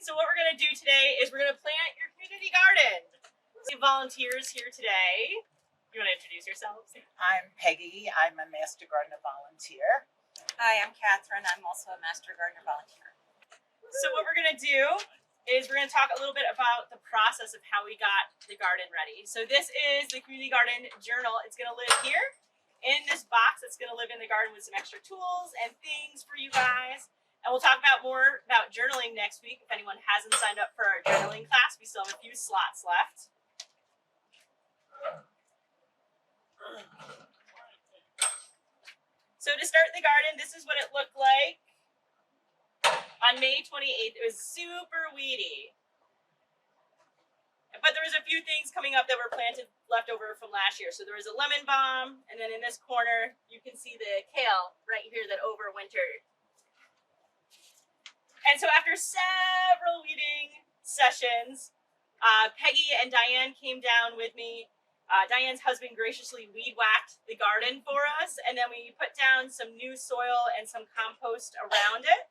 So what we're going to do today is we're going to plant your community garden. Some volunteers here today. You want to introduce yourselves? I'm Peggy. I'm a Master Gardener volunteer. Hi, I'm Catherine. I'm also a Master Gardener volunteer. So what we're going to do is we're going to talk a little bit about the process of how we got the garden ready. So this is the community garden journal. It's going to live here in this box. It's going to live in the garden with some extra tools and things for you guys. And we'll talk about more about journaling next week. If anyone hasn't signed up for our journaling class, we still have a few slots left. So to start the garden, this is what it looked like. On May 28th, it was super weedy. But there was a few things coming up that were planted left over from last year. So there was a lemon balm, and then in this corner, you can see the kale right here that overwintered. And so after several weeding sessions, Peggy and Diane came down with me. Diane's husband graciously weed whacked the garden for us, and then we put down some new soil and some compost around it.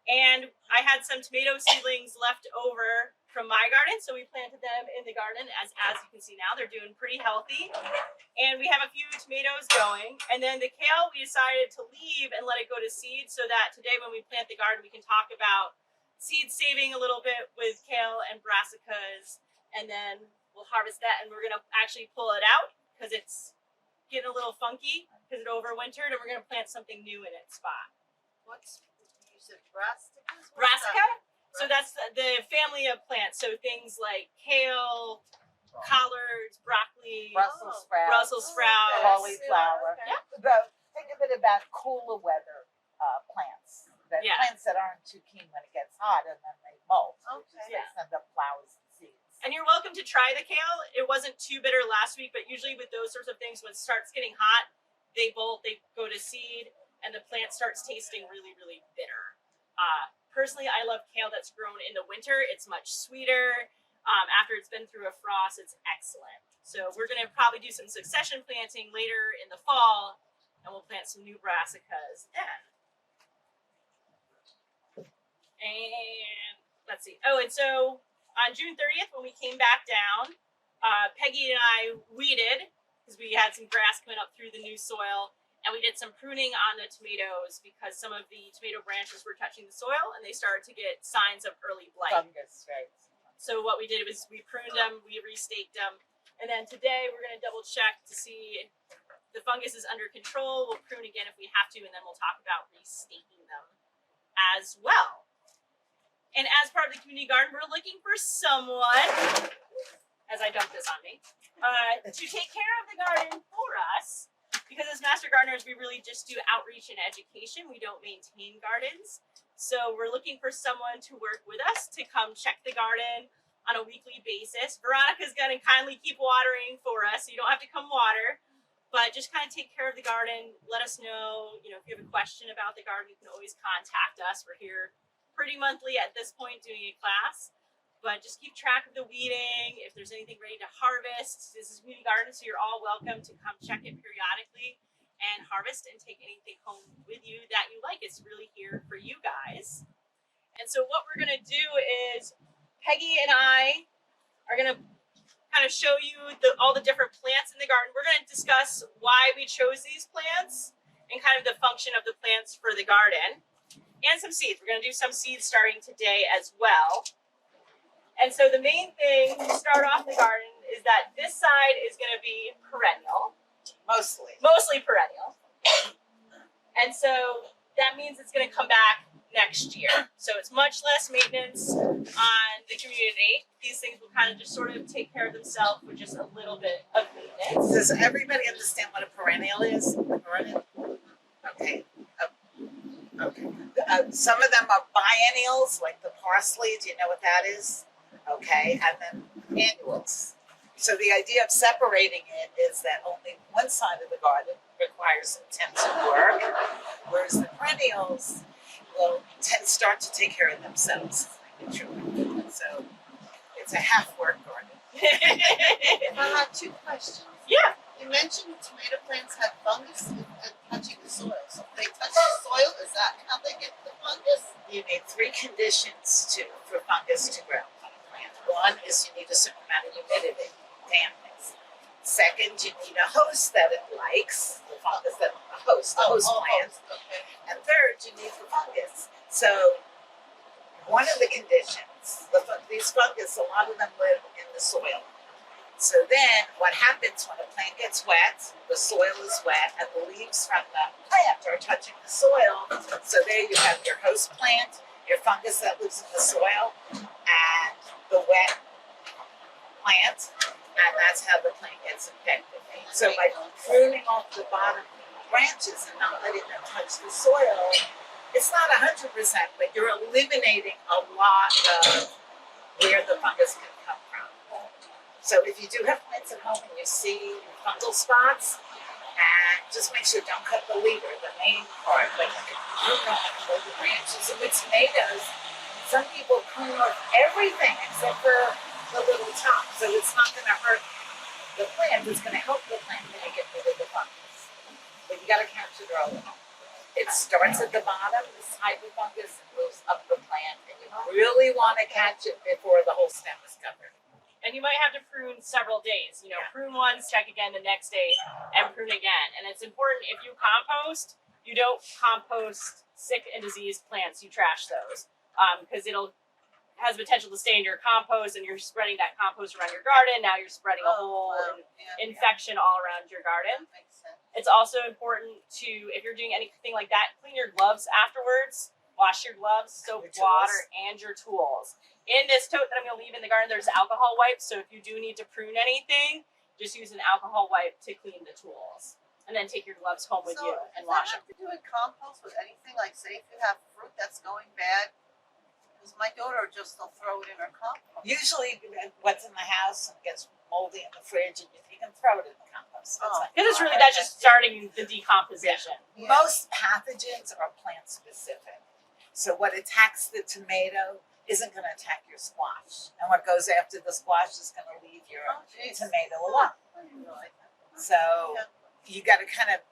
And I had some tomato seedlings left over from my garden, so we planted them in the garden. As you can see now, they're doing pretty healthy. And we have a few tomatoes going. And then the kale, we decided to leave and let it go to seed so that today when we plant the garden, we can talk about seed saving a little bit with kale and brassicas. And then we'll harvest that, and we're going to actually pull it out because it's getting a little funky because it overwintered, and we're going to plant something new in its spot. You said brassicas? Brassica? So that's the family of plants. So things like kale, collards, broccoli, Brussels sprouts, cauliflower. Yeah. Think of it about cooler weather plants. Plants that aren't too keen when it gets hot, and then they molt. They send up flowers and seeds. And you're welcome to try the kale. It wasn't too bitter last week, but usually with those sorts of things, when it starts getting hot, they bolt, they go to seed, and the plant starts tasting really, really bitter. Personally, I love kale that's grown in the winter. It's much sweeter. After it's been through a frost, it's excellent. So we're going to probably do some succession planting later in the fall, and we'll plant some new brassicas then. And let's see. Oh, and so on June 30th, when we came back down, Peggy and I weeded because we had some grass coming up through the new soil. And we did some pruning on the tomatoes because some of the tomato branches were touching the soil and they started to get signs of early blight. Fungus, right. So what we did was we pruned them, we restaked them. And then today we're going to double check to see the fungus is under control. We'll prune again if we have to, and then we'll talk about restaking them as well. And as part of the community garden, we're looking for someone, as I dump this on me, to take care of the garden for us. Because as Master Gardeners, we really just do outreach and education. We don't maintain gardens. So we're looking for someone to work with us to come check the garden on a weekly basis. Veronica's going to kindly keep watering for us, so you don't have to come water. But just kind of take care of the garden. Let us know, if you have a question about the garden, you can always contact us. We're here pretty monthly at this point doing a class. But just keep track of the weeding. If there's anything ready to harvest, this is community garden, so you're all welcome to come check it periodically and harvest and take anything home with you that you like. It's really here for you guys. And so what we're going to do is Peggy and I are going to kind of show you all the different plants in the garden. We're going to discuss why we chose these plants and kind of the function of the plants for the garden and some seeds. We're going to do some seeds starting today as well. And so the main thing to start off the garden is that this side is going to be perennial. Mostly perennial. And so that means it's going to come back next year. So it's much less maintenance on the community. These things will kind of just sort of take care of themselves with just a little bit of maintenance. Does everybody understand what a perennial is? Okay. Some of them are biennials, like the parsley. Do you know what that is? Okay, and then annuals. So the idea of separating it is that only one side of the garden requires intensive work, whereas the perennials will start to take care of themselves. So it's a half-work garden. I have two questions. Yeah. You mentioned tomato plants have fungus and touching the soil. So if they touch the soil, is that how they get the fungus? You need three conditions for fungus to grow on a plant. One is you need a certain amount of humidity, dampness. Second, you need a host that it likes, the fungus that the host plant. Okay. And third, you need the fungus. So one of the conditions, these fungus, a lot of them live in the soil. So then what happens when a plant gets wet, the soil is wet, and the leaves from the plant are touching the soil. So there you have your host plant, your fungus that lives in the soil, and the wet plant, and that's how the plant gets infected. So by pruning off the bottom branches and not letting them touch the soil, it's not 100%, but you're eliminating a lot of where the fungus can come from. So if you do have plants at home and you see fungal spots, and just make sure don't cut the leader, the main part, but you can prune off all the branches. And with tomatoes, some people prune off everything except for the little top. So it's not going to hurt the plant, it's going to help the plant when you get rid of the fungus. But you got to catch it early. It starts at the bottom, this type of fungus, and moves up the plant, and you really want to catch it before the whole stem is covered. And you might have to prune several days. You know, prune once, check again the next day, and prune again. And it's important if you compost, you don't compost sick and diseased plants. You trash those because it'll has potential to stay in your compost, and you're spreading that compost around your garden. Now you're spreading a whole infection all around your garden. Makes sense. It's also important to, if you're doing anything like that, clean your gloves afterwards. Wash your gloves, soap, water, and your tools. In this tote that I'm going to leave in the garden, there's alcohol wipes. So if you do need to prune anything, just use an alcohol wipe to clean the tools. And then take your gloves home with you and wash them. Does that have to do with compost with anything? Like, say if you have fruit that's going bad, because my daughter just will throw it in her compost. Usually what's in the house gets moldy in the fridge, and you can throw it in the compost. Because that's just starting the decomposition. Yeah. Most pathogens are plant specific. So what attacks the tomato isn't going to attack your squash. And what goes after the squash is going to leave your tomato alone. I didn't realize that. So you got to kind of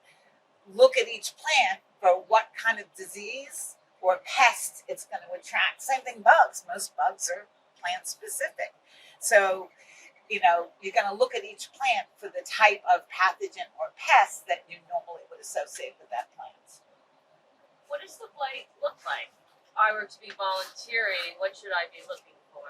look at each plant for what kind of disease or pest it's going to attract. Same thing, bugs. Most bugs are plant specific. So, you know, you're going to look at each plant for the type of pathogen or pest that you normally would associate with that plant. What does the blight look like? If I were to be volunteering, what should I be looking for?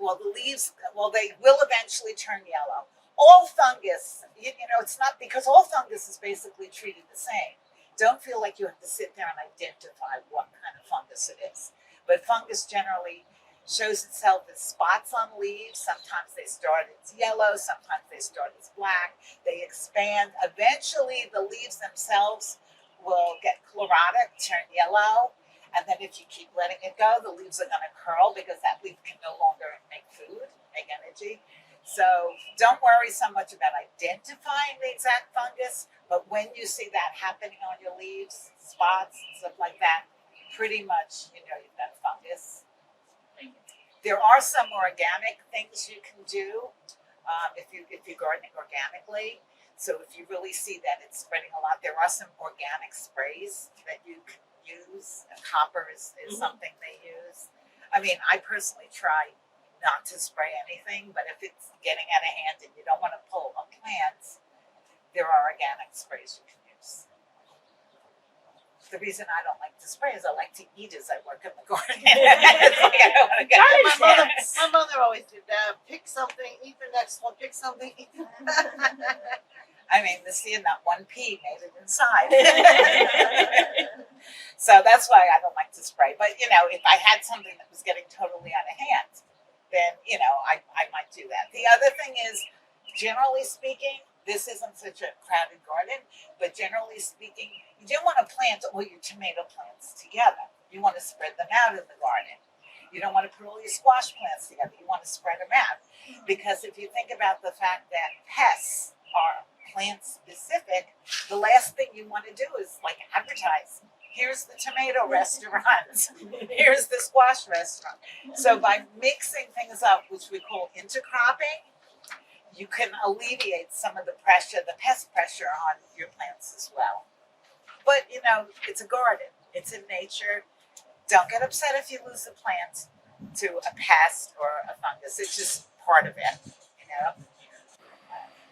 Well, the leaves, they will eventually turn yellow. All fungus, you know, it's not because all fungus is basically treated the same. Don't feel like you have to sit there and identify what kind of fungus it is. But fungus generally shows itself as spots on leaves. Sometimes they start as yellow, sometimes they start as black. They expand. Eventually, the leaves themselves will get chlorotic, turn yellow. And then if you keep letting it go, the leaves are going to curl because that leaf can no longer make food, make energy. So don't worry so much about identifying the exact fungus, but when you see that happening on your leaves, spots, stuff like that, pretty much you know you've got fungus. There are some organic things you can do if you're gardening organically. So if you really see that it's spreading a lot, there are some organic sprays that you can use. And copper is something they use. I mean, I personally try not to spray anything, but if it's getting out of hand and you don't want to pull a plant, there are organic sprays you can use. The reason I don't like to spray is I like to eat as I work in the garden. It's like I don't want to go. My mother always did that. Pick something, eat the next one. Pick something, eat the I mean, seeing that one pea made it inside. So that's why I don't like to spray. But, you know, if I had something that was getting totally out of hand, then, you know, I might do that. The other thing is, generally speaking, this isn't such a crowded garden, but generally speaking, you don't want to plant all your tomato plants together. You want to spread them out in the garden. You don't want to put all your squash plants together. You want to spread them out. Because if you think about the fact that pests are plant specific, the last thing you want to do is like advertise. Here's the tomato restaurant. Here's the squash restaurant. So by mixing things up, which we call intercropping, you can alleviate some of the pressure, the pest pressure on your plants as well. But you know, it's a garden. It's in nature. Don't get upset if you lose a plant to a pest or a fungus. It's just part of it, you know.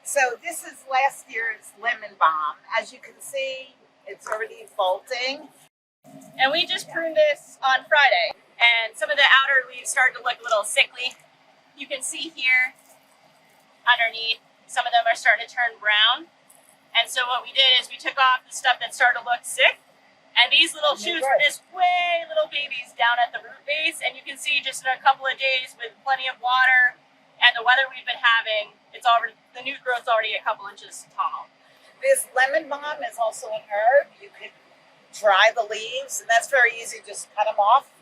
So this is last year's lemon balm. As you can see, it's already bolting. And we just pruned this on Friday, and some of the outer leaves started to look a little sickly. You can see here underneath, some of them are starting to turn brown. And so what we did is we took off the stuff that started to look sick, and these little shoots were just way little babies down at the root base. And you can see just in a couple of days with plenty of water and the weather we've been having, it's already, the new growth's already a couple inches tall. This lemon balm is also an herb. You can dry the leaves, and that's very easy. Just cut them off,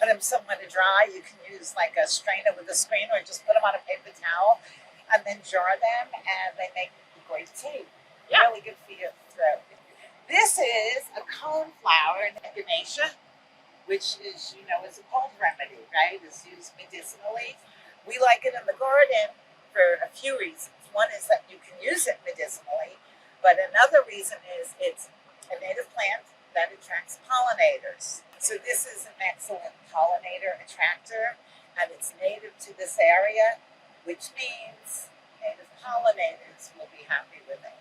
put them somewhere to dry. You can use like a strainer with a strainer, or just put them on a paper towel and then jar them, and they make great tea. Yeah. Really good for your throat. This is a coneflower in echinacea, which is, you know, is a cold remedy, right? It's used medicinally. We like it in the garden for a few reasons. One is that you can use it medicinally, but another reason is it's a native plant that attracts pollinators. So this is an excellent pollinator attractor, and it's native to this area, which means native pollinators will be happy with it.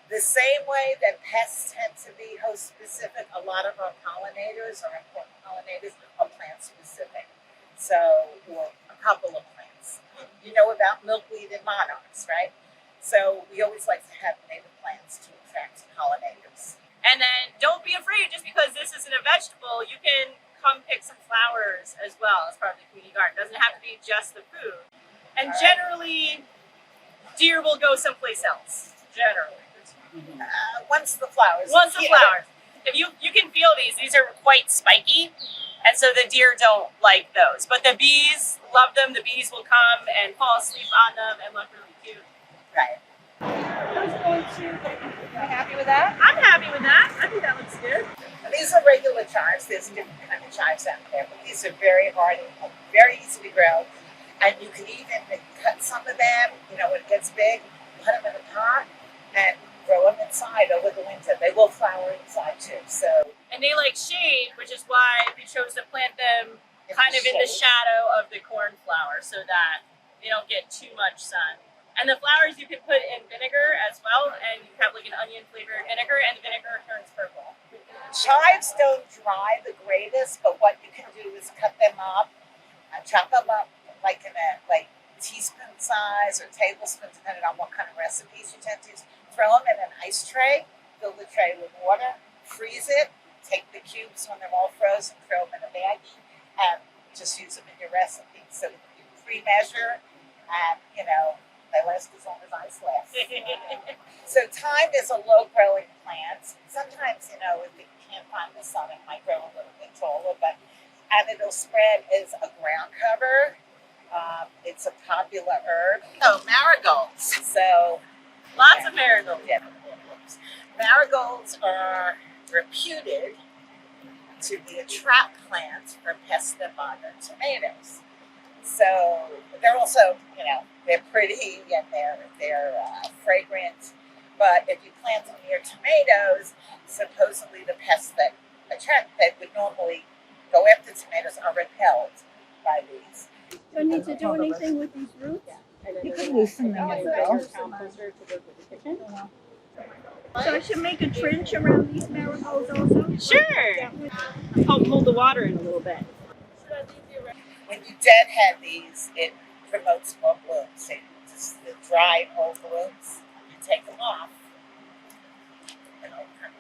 The same way that pests tend to be host specific, a lot of our pollinators, our important pollinators, are plant specific. So, or a couple of plants. You know about milkweed and monarchs, right? So we always like to have native plants to attract pollinators. And then don't be afraid, just because this isn't a vegetable, you can come pick some flowers as well as part of the community garden. It doesn't have to be just the food. And generally, deer will go someplace else. Generally. Once the flowers. Once the flowers. If you can feel these are quite spiky, and so the deer don't like those. But the bees love them. The bees will come and fall asleep on them and look really cute. Right. Are you happy with that? I'm happy with that. I think that looks good. And these are regular chives. There's different kind of chives out there, but these are very hardy, very easy to grow. And you can even cut some of them, you know, when it gets big, put them in a pot and grow them inside over the winter. They will flower inside too. So, And they like shade, which is why we chose to plant them kind of in the shadow of the cornflower so that they don't get too much sun. And the flowers you can put in vinegar as well, and you have like an onion flavored vinegar, and the vinegar turns purple. chives don't dry the greatest, but what you can do is cut them up and chop them up like in a teaspoon size or tablespoon, depending on what kind of recipes you tend to use. Throw them in an ice tray, fill the tray with water, freeze it, take the cubes when they're all frozen, throw them in a baggie, and just use them in your recipe. So you pre-measure, and you know, they last as long as ice lasts. So thyme is a low-growing plant. Sometimes, you know, if you can't find the sun, it might grow a little bit taller, and it'll spread as a ground cover. It's a popular herb. Oh, marigolds. So Lots of marigolds. yeah, marigolds are reputed to be a trap plant for pests that bother tomatoes. So they're also, you know, they're pretty and they're fragrant. But if you plant them near tomatoes, supposedly the pests that would normally go after tomatoes are repelled by these. Do I need to do anything with these roots? You could loosen them a little. So I should make a trench around these marigolds also? Sure. Help hold the water in a little bit. When you deadhead these, it promotes more blooms. So just the dry old blooms, you take them off.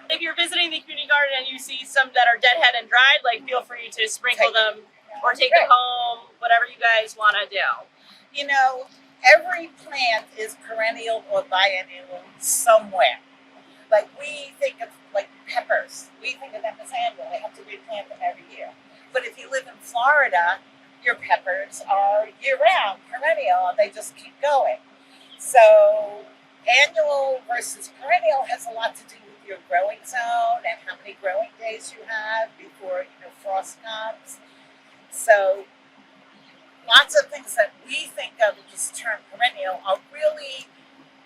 If you're visiting the community garden and you see some that are deadhead and dried, like feel free to sprinkle them or take them home, whatever you guys want to do. You know, every plant is perennial or biennial somewhere. Like we think of like peppers, we think of them as annual. They have to replant them every year. But if you live in Florida, your peppers are year-round, perennial, and they just keep going. So annual versus perennial has a lot to do with your growing zone and how many growing days you have before, you know, frost comes. So lots of things that we think go to just turn perennial are really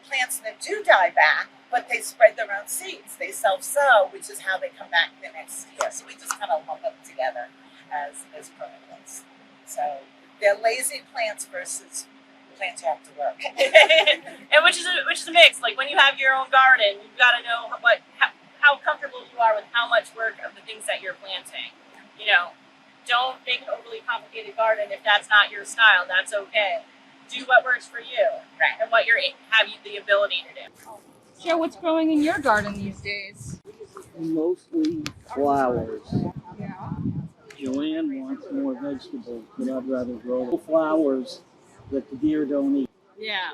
plants that do die back, but they spread their own seeds. They self-sow, which is how they come back the next year. So we just kind of lump them together as perennials. So they're lazy plants versus plants you have to work. And which is a mix. Like when you have your own garden, you've got to know how comfortable you are with how much work of the things that you're planting. You know, don't make an overly complicated garden if that's not your style. That's okay. Do what works for you, right? And what have you the ability to do. Share what's growing in your garden these days. Mostly flowers. Yeah. Joanne wants more vegetables, but I'd rather grow flowers that the deer don't eat. Yeah.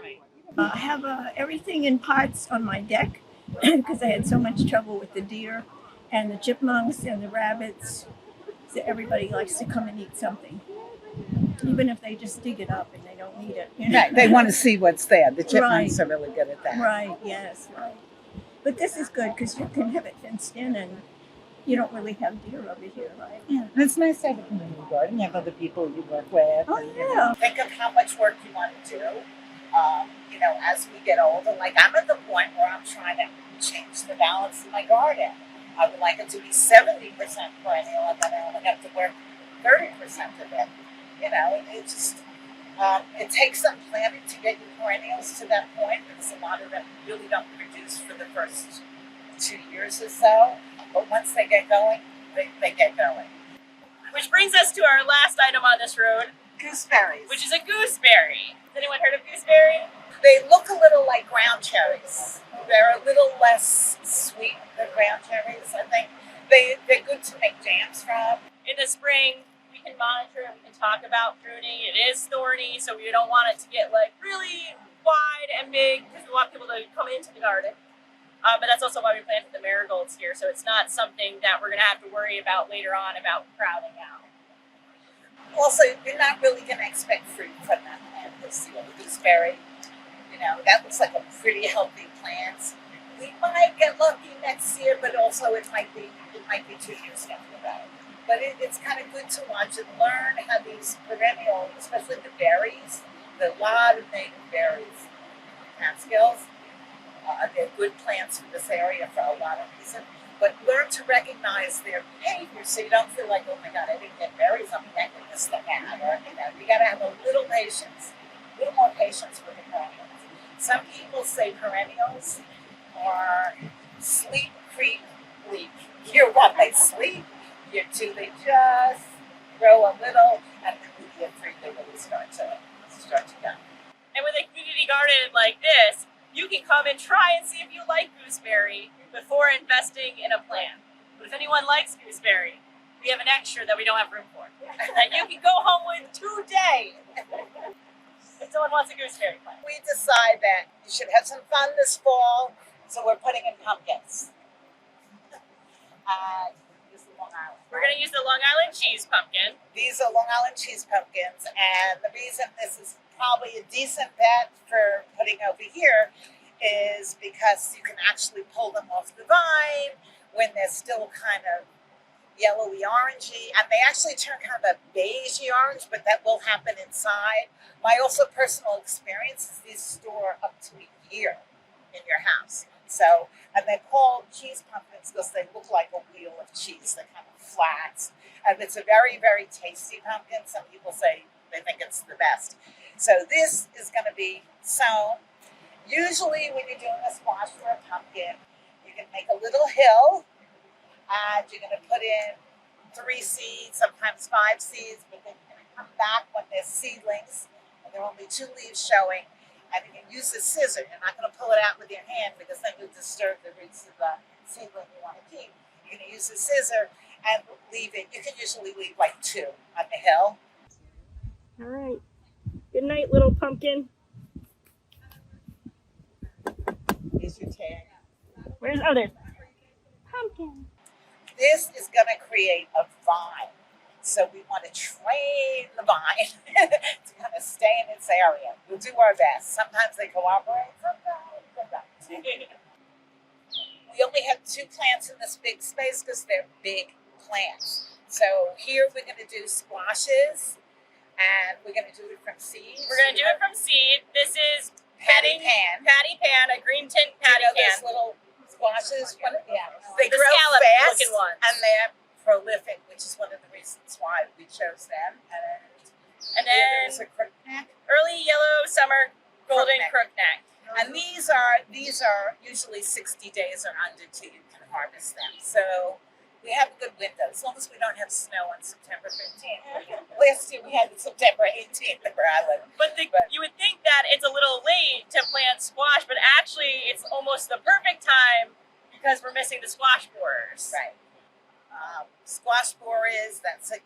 I have everything in pots on my deck because I had so much trouble with the deer and the chipmunks and the rabbits. So everybody likes to come and eat something, even if they just dig it up and they don't need it. You know? Right, they want to see what's there. The chipmunks Right. are really good at that. Right, yes, right. But this is good because you can have it fenced in and you don't really have deer over here, right? Yeah, and it's nice to have a community garden. You have other people you work with. Oh, and, yeah. Think of how much work you want to do. You know, as we get older, like I'm at the point where I'm trying to change the balance in my garden. I would like it to be 70% perennial, and then I only have to work 30% of it. You know, it just it takes some planning to get your perennials to that point, because a lot of them really don't produce for the first 2 years or so. But once they get going, they get going. Which brings us to our last item on this road, Gooseberries. which is a gooseberry. Has anyone heard of gooseberry? They look a little like ground cherries. They're a little less sweet than ground cherries, I think. They're good to make jams from. In the spring, we can monitor and we can talk about pruning. It is thorny, so we don't want it to get like really wide and big because we want people to come into the garden. But that's also why we planted the marigolds here, so it's not something that we're going to have to worry about later on about crowding out. Also, you're not really going to expect fruit from that plant this year. Gooseberry, you know, that looks like a pretty healthy plant. We might get lucky next year, but also it might be 2 years down the road. But it's kind of good to watch and learn how these perennial, especially the berries, there are a lot of native berries in Catskills. They're good plants for this area for a lot of reasons. But learn to recognize their behavior so you don't feel like, oh my God, I didn't get berries, I'm making this thing out. Or, you know, you got to have a little patience, a little more patience with the perennials. Some people say perennials are sleep, creep, leak. Year one, they sleep. Year two, they just grow a little. And then year three, they really start to go. And with a community garden like this, you can come and try and see if you like gooseberry before investing in a plant. But if anyone likes gooseberry, we have an extra that we don't have room for that you can go home with today. If someone wants a gooseberry plant. We decide that you should have some fun this fall, so we're putting in pumpkins. This is Long Island. We're going to use the Long Island cheese pumpkin. These are Long Island cheese pumpkins, and the reason this is probably a decent bet for putting over here is because you can actually pull them off the vine when they're still kind of yellowy orangey, and they actually turn kind of a beigey orange, but that will happen inside. My also personal experience is these store up to a year in your house. So, and they're called cheese pumpkins because they look like a wheel of cheese. They're kind of flat, and it's a very, very tasty pumpkin. Some people say they think it's the best. So this is going to be sown. Usually when you're doing a squash or a pumpkin, you can make a little hill, and you're going to put in 3 seeds, sometimes 5 seeds, but then you're going to come back when they're seedlings, and there are only 2 leaves showing, and you can use a scissor. You're not going to pull it out with your hand because then you'll disturb the roots of the seedling you want to keep. You're going to use a scissor and leave it. You can usually leave like 2 on the hill. All right. Good night, little pumpkin. Here's your tag. Where's other? Pumpkin. This is going to create a vine. So we want to train the vine to kind of stay in its area. We'll do our best. Sometimes they cooperate, sometimes they don't. We only have 2 plants in this big space because they're big plants. So here we're going to do squashes, And we're gonna do it from seed. We're gonna do it from seed. This is patty pan. patty pan, a green tint patty You know pan. those little squashes? They The grow scallop fast looking ones. and they're prolific, which is one of the reasons why we chose them. And there then was a crookneck. early yellow summer golden Crookneck. crookneck. And these are usually 60 days or under till you can harvest them. So we have a good window, as long as we don't have snow on September 15th. Last year we had it September 18th where I live. But you would think that it's a little late to plant squash, but actually it's almost the perfect time because we're missing the squash borers. Right. Squash borers, that's a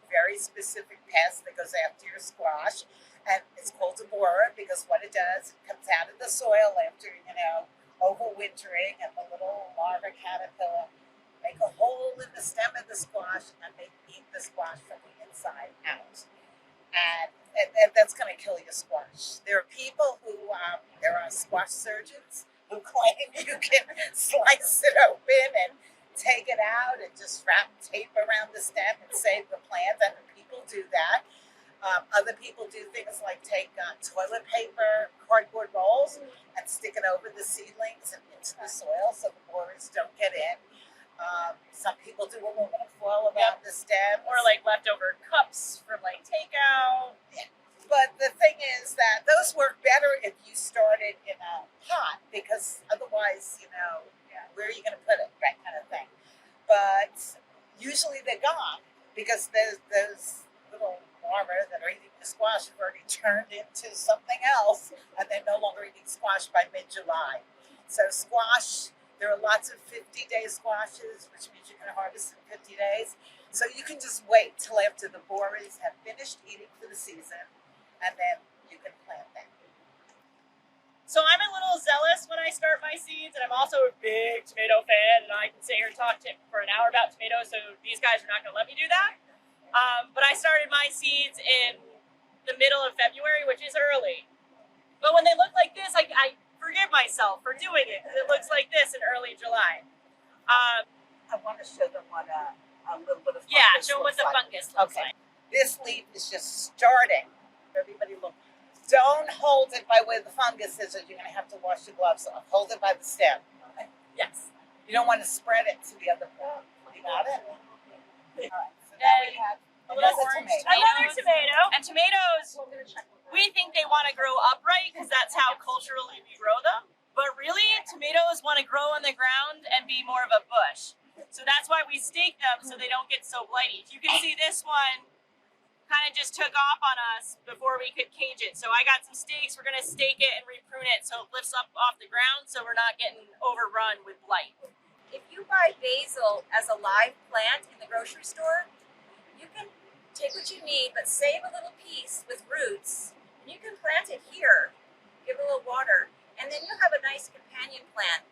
very specific pest that goes after your squash. And it's called a borer because what it does, it comes out of the soil after, overwintering, and the little larva caterpillar make a hole in the stem of the squash and they eat the squash from the inside out. And that's going to kill your squash. There are people there are squash surgeons who claim you can slice it open and take it out and just wrap tape around the stem and save the plant, and people do that. Other people do things like take toilet paper, cardboard rolls, and stick it over the seedlings and into the soil so the borers don't get in. Some people do aluminum foil around the stem. Or like leftover cups from like takeout. But the thing is that those work better if you start it in a pot, because otherwise, where are you going to put it, that kind of thing. But usually they're gone because those little larvae that are eating the squash have already turned into something else, and they're no longer eating squash by mid-July. So squash, there are lots of 50-day squashes, which means you can harvest in 50 days. So you can just wait till after the borers have finished eating for the season, and then you can plant them. So I'm a little zealous when I start my seeds, and I'm also a big tomato fan, and I can sit here and talk for an hour about tomatoes, so these guys are not going to let me do that. But I started my seeds in the middle of February, which is early. But when they look like this, I forgive myself for doing it, because it looks like this in early July. I want to show them what a little bit of fungus Show what looks the like. fungus looks Okay. like. This leaf is just starting. Everybody look. Don't hold it by where the fungus is, or you're going to have to wash your gloves off. Hold it by the stem. Okay. Yes. You don't want to spread it to the other part. You got it? All right. So now we have A little another orange tomato. Another tomato. And tomatoes, we think they want to grow upright because that's how culturally we grow them. But really, tomatoes want to grow on the ground and be more of a bush. So that's why we stake them so they don't get so blighty. You can see this one kind of just took off on us before we could cage it. So I got some stakes. We're going to stake it and reprune it so it lifts up off the ground so we're not getting overrun with blight. If you buy basil as a live plant in the grocery store, you can take what you need, but save a little piece with roots, and you can plant it here. Give it a little water, and then you'll have a nice companion plant.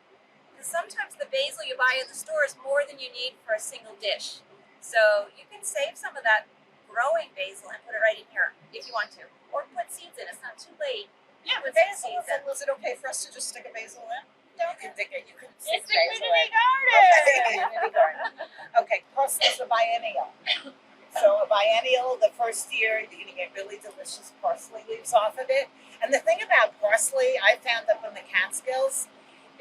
Because sometimes the basil you buy in the store is more than you need for a single dish. So you can save some of that growing basil and put it right in here if you want to, or put seeds in. It's not too late. Yeah, Put the some basil. seeds in. Was it okay for us to just stick a basil in? You can dig it. You can stick It's the basil community in. garden! Community garden. Okay, parsley is a biennial. So a biennial, the first year, you're going to get really delicious parsley leaves off of it. And the thing about parsley, I found up in the Catskills,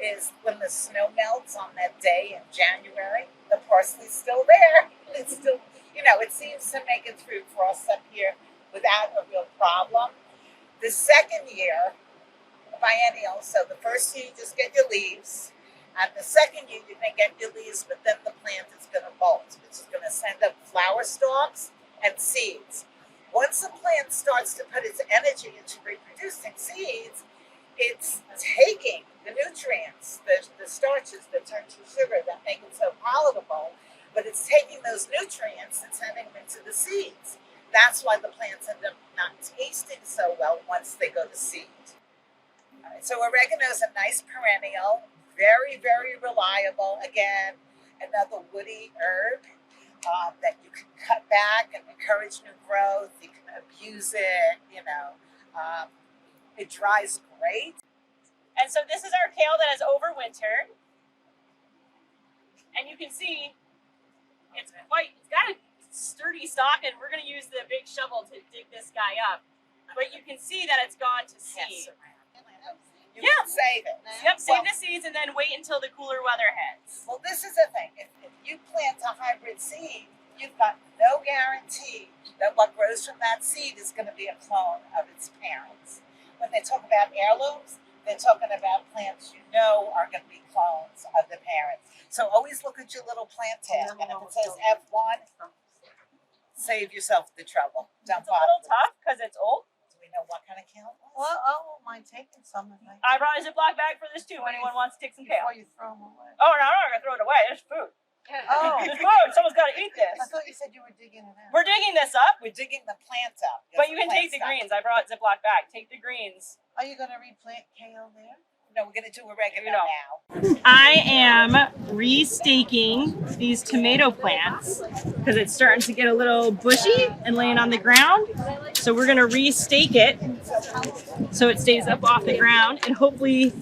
is when the snow melts on that day in January, the parsley's still there. It's still, it seems to make it through frost up here without a real problem. The second year, biennial, so the first year you just get your leaves, and the second year you're going to get your leaves, but then the plant is going to bolt, which is going to send up flower stalks and seeds. Once the plant starts to put its energy into reproducing seeds, it's taking the nutrients, the starches that turn to sugar that make it so palatable, but it's taking those nutrients and sending them into the seeds. That's why the plants end up not tasting so well once they go to seed. All right, so oregano is a nice perennial, very, very reliable. Again, another woody herb that you can cut back and encourage new growth. You can abuse it, it dries great. And so this is our kale that has overwintered. And you can see it's got a sturdy stalk, and we're going to use the big shovel to dig this guy up. But you can see that it's gone to seed. You can save it. Yep, save the seeds and then wait until the cooler weather hits. Well, this is the thing. If you plant a hybrid seed, you've got no guarantee that what grows from that seed is going to be a clone of its parents. When they talk about heirlooms, they're talking about plants you know are going to be clones of the parents. So always look at your little plant tag, and if it says F1, save yourself the trouble. Don't It's a little bother. tough because it's old. Do we know what kind of kale it was? Well, I won't mind taking some of them I brought a Ziploc bag for this too. Anyone wants to take some kale? before you throw them away. Oh, no, I'm not going to throw it away. There's food. Oh. It's food. Someone's got to eat I this. thought you said you were digging it out. We're digging this up, We're digging the plants out. but you can take the greens. I brought Ziploc bag. Take the greens. Are you going to replant kale there? No, we're going to do oregano You know. now. I am restaking these tomato plants because it's starting to get a little bushy and laying on the ground. So we're going to restake it so it stays up off the ground and hopefully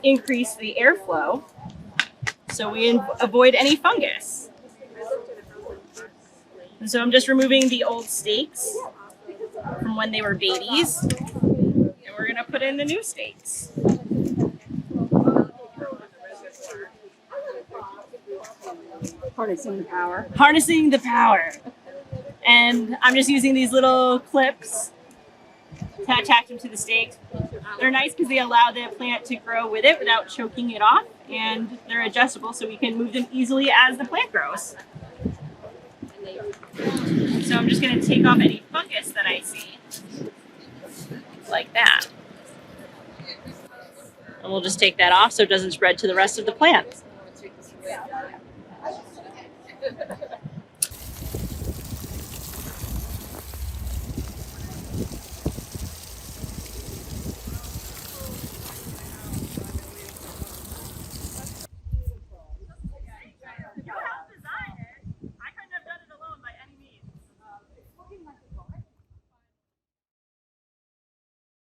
increase the airflow so we avoid any fungus. And so I'm just removing the old stakes from when they were babies, and we're going to put in the new stakes. Harnessing the power. Harnessing the power. And I'm just using these little clips to attach them to the stakes. They're nice because they allow the plant to grow with it without choking it off, and they're adjustable so we can move them easily as the plant grows. So I'm just going to take off any fungus that I see, like that. And we'll just take that off so it doesn't spread to the rest of the plant.